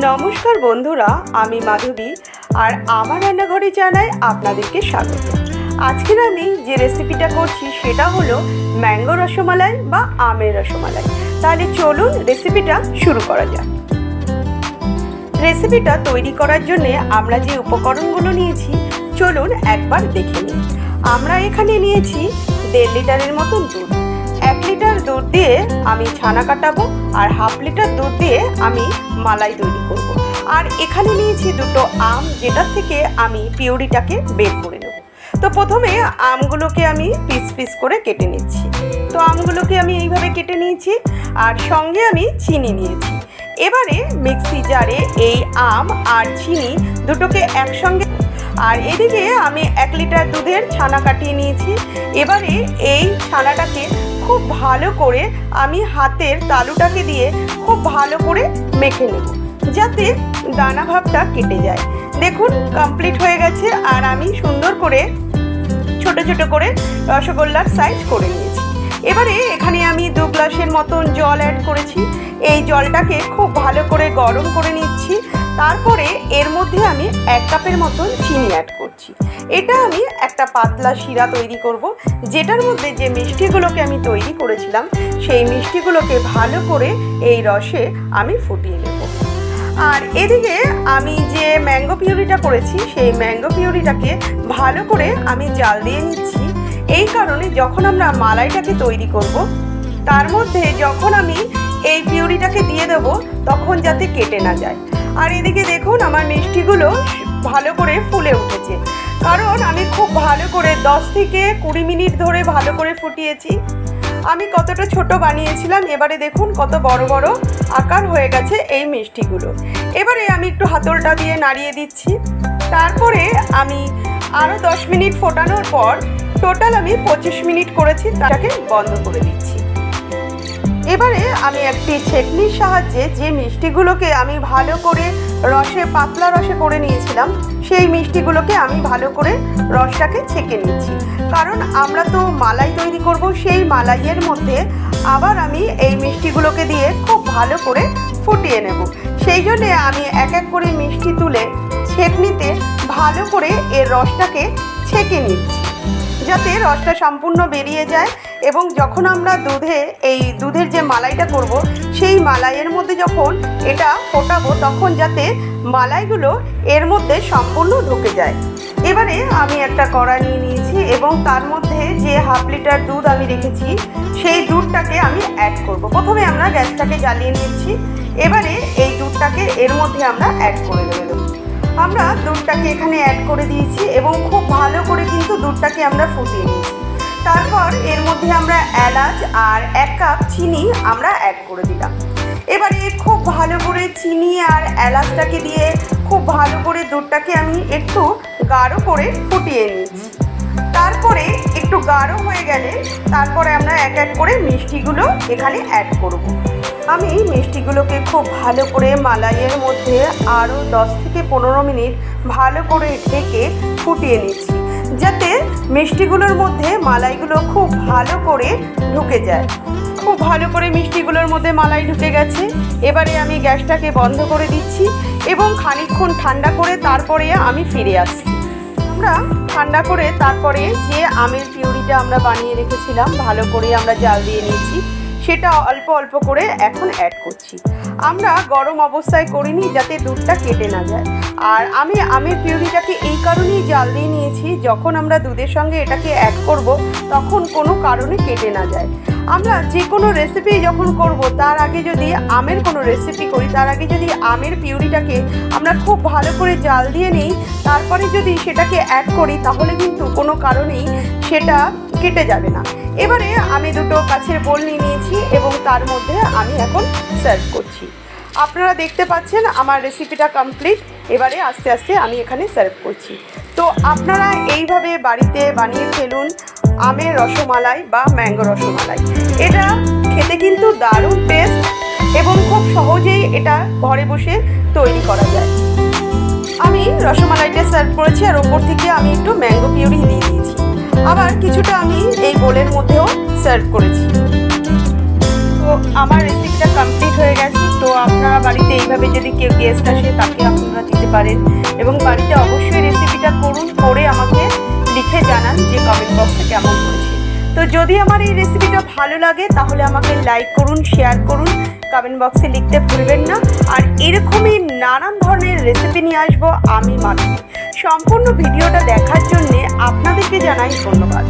নমস্কার বন্ধুরা, আমি মাধবী আর আমার রান্নাঘরে জানাই আপনাদেরকে স্বাগত। আজকের আমি যে রেসিপিটা করছি সেটা হলো ম্যাঙ্গো রসমালাই বা আমের রসমালাই। তাহলে চলুন রেসিপিটা শুরু করা যাক। রেসিপিটা তৈরি করার জন্য আমরা যে উপকরণগুলো নিয়েছি চলুন একবার দেখে নিই। আমরা এখানে নিয়েছি 1.5 লিটারের মতন দুধ। 1 লিটার দুধ দিয়ে আমি ছানা কাটাবো আর 1/2 লিটার দুধ দিয়ে আমি মালাই তৈরি করব। আর এখানে নিয়েছি 2টো আম, যেটা থেকে আমি পিউরিটাকে বের করে নেব। তো প্রথমে আমগুলোকে আমি পিস পিস করে কেটে নিচ্ছি। তো আমগুলোকে আমি এইভাবে কেটে নিয়েছি আর সঙ্গে আমি চিনি নিয়েছি। এবারে মিক্সি জারে এই আম আর চিনি দুটোকে একসঙ্গে, আর এদিকে আমি 1 লিটার দুধের ছানা কাটিয়ে নিয়েছি। এবারে এই ছানাটাকে খুব ভালো করে আমি হাতের তালুটাকে দিয়ে খুব ভালো করে মেখে নেব, যাতে দানা ভাবটা কেটে যায়। দেখুন কমপ্লিট হয়ে গেছে। আর আমি সুন্দর করে ছোট ছোট করে রসগোল্লার সাইজ করে নিয়েছি। এবারে এখানে আমি 2 গ্লাসের মতন জল অ্যাড করেছি। এই জলটাকে খুব ভালো করে গরম করে নিচ্ছি। তারপরে এর মধ্যে আমি 1 কাপের মতন চিনি অ্যাড করছি। এটা আমি একটা পাতলা শিরা তৈরি করব, যেটার মধ্যে যে মিষ্টিগুলোকে আমি তৈরি করেছিলাম সেই মিষ্টিগুলোকে ভালো করে এই রসে আমি ফুটিয়ে নেব। আর এদিকে আমি যে ম্যাঙ্গো পিউরিটা করেছি সেই ম্যাঙ্গো পিউরিটাকে ভালো করে আমি জাল দিয়ে নিচ্ছি। এই কারণে যখন আমরা মালাইটাকে তৈরি করব তার মধ্যে যখন আমি এই পিউরিটাকে দিয়ে দেব তখন যাতে কেটে না যায়। আর এদিকে দেখুন আমার মিষ্টিগুলো ভালো করে ফুলে উঠেছে, কারণ আমি খুব ভালো করে 10 থেকে 20 মিনিট ধরে ভালো করে ফুটিয়েছি। আমি কতটা ছোট বানিয়েছিলাম, এবারে দেখুন কত বড় বড় আকার হয়ে গেছে এই মিষ্টিগুলো। এবারে আমি একটু হাতলটা দিয়ে নাড়িয়ে দিচ্ছি। তারপরে আমি আরও 10 মিনিট ফোটানোর পর টোটাল আমি 25 মিনিট করেছি, তাকে বন্ধ করে দিচ্ছি। এবারে আমি একটি ছেঁকনির সাহায্যে যে মিষ্টিগুলোকে আমি ভালো করে পাতলা রসে করে নিয়েছিলাম সেই মিষ্টিগুলোকে আমি ভালো করে রসটাকে ছেঁকে নিচ্ছি, কারণ আমরা তো মালাই তৈরি করব। সেই মালাইয়ের মধ্যে আবার আমি এই মিষ্টিগুলোকে দিয়ে খুব ভালো করে ফুটিয়ে নেব। সেই জন্যে আমি এক এক করে মিষ্টি তুলে ছেঁকনিতে ভালো করে এর রসটাকে ছেঁকে নিচ্ছি, যাতে রসটা সম্পূর্ণ বেরিয়ে যায়। এবং যখন আমরা দুধের যে মালাইটা করব সেই মালাইয়ের মধ্যে যখন এটা ফোটাবো তখন যাতে মালাইগুলো এর মধ্যে সম্পূর্ণ ঢুকে যায়। এবারে আমি একটা কড়া নিয়ে নিয়েছি এবং তার মধ্যে যে 1/2 লিটার দুধ আমি রেখেছি সেই দুধটাকে আমি অ্যাড করব। প্রথমে আমরা গ্যাসটাকে জ্বালিয়ে নিচ্ছি। এবারে এই দুধটাকে এর মধ্যে আমরা অ্যাড করে দেব। আমরা দুধটাকে এখানে অ্যাড করে দিয়েছি এবং খুব ভালো করে কিন্তু দুধটাকে আমরা ফুটিয়ে নিয়েছি। তারপর এর মধ্যে আমরা এলাচ আর 1 কাপ চিনি আমরা অ্যাড করে দিলাম। এবারে খুব ভালো করে চিনি আর এলাচটাকে দিয়ে খুব ভালো করে দুধটাকে আমি একটু গাঢ় করে ফুটিয়ে নিচ্ছি। তারপরে একটু গাঢ় হয়ে গেলে তারপরে আমরা এক এক করে মিষ্টিগুলো এখানে অ্যাড করব। আমি মিষ্টিগুলোকে খুব ভালো করে মালাইয়ের মধ্যে আরও 10 থেকে 15 মিনিট ভালো করে ঢেকে ফুটিয়ে নিচ্ছি, যাতে মিষ্টিগুলোর মধ্যে মালাইগুলো খুব ভালো করে ঢুকে যায়। খুব ভালো করে মিষ্টিগুলোর মধ্যে মালাই ঢুকে গেছে। এবারে আমি গ্যাসটাকে বন্ধ করে দিচ্ছি এবং খানিকক্ষণ ঠান্ডা করে তারপরে আমি ফিরে আসছি। আমরা ঠান্ডা করে তারপরে যে আমের পিউরিটা আমরা বানিয়ে রেখেছিলাম ভালো করে আমরা জাল দিয়ে নিয়েছি, সেটা অল্প অল্প করে এখন অ্যাড করছি। আমরা গরম অবস্থায় করিনি যাতে দুধটা কেটে না যায়। আর আমি আমের পিউরিটাকে এই কারণেই জাল দিয়ে নিয়েছি, যখন আমরা দুধের সঙ্গে এটাকে অ্যাড করব তখন কোনো কারণে কেটে না যায়। আমরা যে কোনো রেসিপি যখন করব তার আগে যদি আমের কোনো রেসিপি করি তার আগে যদি আমের পিউরিটাকে আমরা খুব ভালো করে জাল দিয়ে নিই, তারপরে যদি সেটাকে অ্যাড করি তাহলে কিন্তু কোনো কারণেই সেটা কেটে যাবে না। এবারে আমি 2টো কাচের বোল নিয়ে নিয়েছি এবং তার মধ্যে আমি এখন সার্ভ করছি। আপনারা দেখতে পাচ্ছেন আমার রেসিপিটা কমপ্লিট। এবারে আস্তে আস্তে আমি এখানে সার্ভ করছি। তো আপনারা এইভাবে বাড়িতে বানিয়ে ফেলুন আমের রসমালাই বা ম্যাঙ্গো রসমালাই। এটা খেতে কিন্তু দারুণ টেস্ট এবং খুব সহজেই এটা ঘরে বসে তৈরি করা যায়। আমি রসমালাইটা সার্ভ করেছি আর ওপর থেকে আমি একটু ম্যাঙ্গো পিউরি দিয়ে দিয়েছি। আবার কিছুটা আমি এই বোলের মধ্যেও সার্ভ করেছি। তো আমার রেসিপিটা কমপ্লিট হয়ে গেছে। তো আপনারা বাড়িতে এইভাবে যদি কেউ গেস্ট আসে তাকে আপনারা দিতে পারেন এবং বাড়িতে অবশ্যই রেসিপিটা করুন, করে আমাকে লিখে জানান যে কমেন্ট বক্সে কেমন হয়েছে। তো যদি আমার এই রেসিপিটা ভালো লাগে তাহলে আমাকে লাইক করুন, শেয়ার করুন, কমেন্ট বক্সে লিখতে ভুলবেন না। আর এরকমই নানান ধরনের রেসিপি নিয়ে আসবো আমি মাধবী। সম্পূর্ণ ভিডিওটা দেখার জন্যে আপনাদেরকে জানাই ধন্যবাদ।